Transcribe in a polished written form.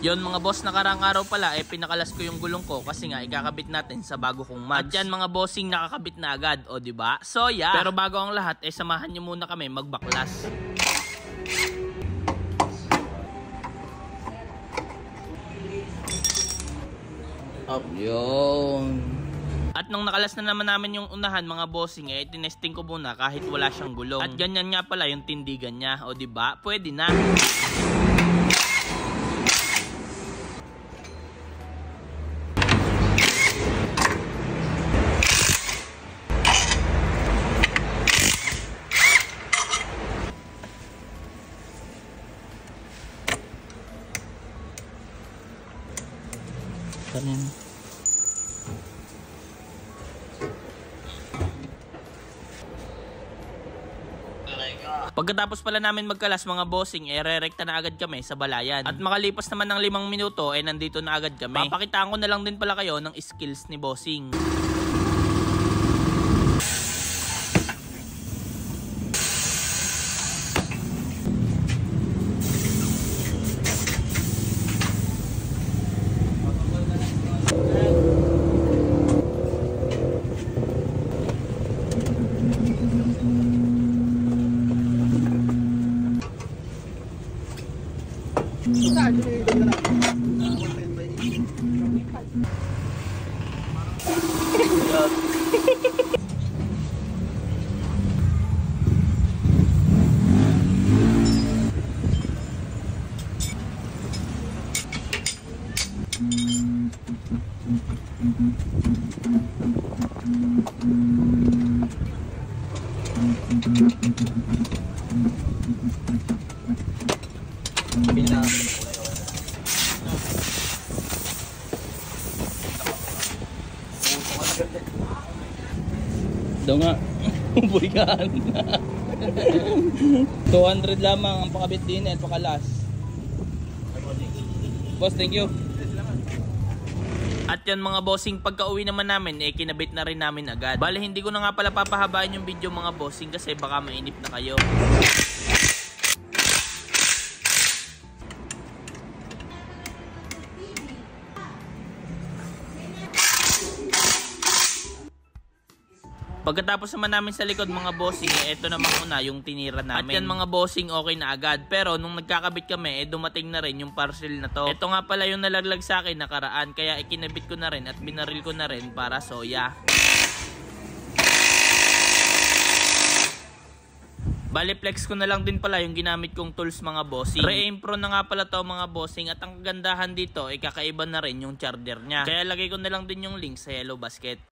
Yon mga boss, nakarang araw pala pinakalas ko yung gulong ko kasi nga ikakabit natin sa bago kong mags. At yan mga bossing, nakakabit na agad, o diba? So yeah. Pero bago ang lahat, samahan nyo muna kami magbaklas. Up yun. At nung nakalas na naman namin yung unahan mga bossing, tinesting ko muna kahit wala siyang gulong. At ganyan nga pala yung tindigan niya, o diba? Pwede na. Pagkatapos pala namin magkalas mga bossing, re-rekta na agad kami sa balayan. At makalipas naman ng 5 minuto, nandito na agad kami. Papakitaan ko na lang din pala kayo ng skills ni bossing. Daw nga, burikan. 200 lamang ang pakabit din at pakalas. Boss, thank you. At yan mga bossing, pagka uwi naman namin, kinabit na rin namin agad. Bale, hindi ko na nga pala papahabain yung video mga bossing kasi baka mainip na kayo. Pagkatapos naman namin sa likod mga bossing, ito naman una yung tinira namin. At yan mga bossing, okay na agad. Pero nung nagkakabit kami, dumating na rin yung parcel na to. Ito nga pala yung nalaglag sa akin nakaraan, kaya ikinabit ko na rin at binaril ko na rin para soya. Bali, flex ko na lang din pala yung ginamit kong tools mga bossing. Re-aim Pro na nga pala to mga bossing, at ang kagandahan dito ay kakaiba na rin yung charger niya. Kaya lagay ko na lang din yung link sa yellow basket.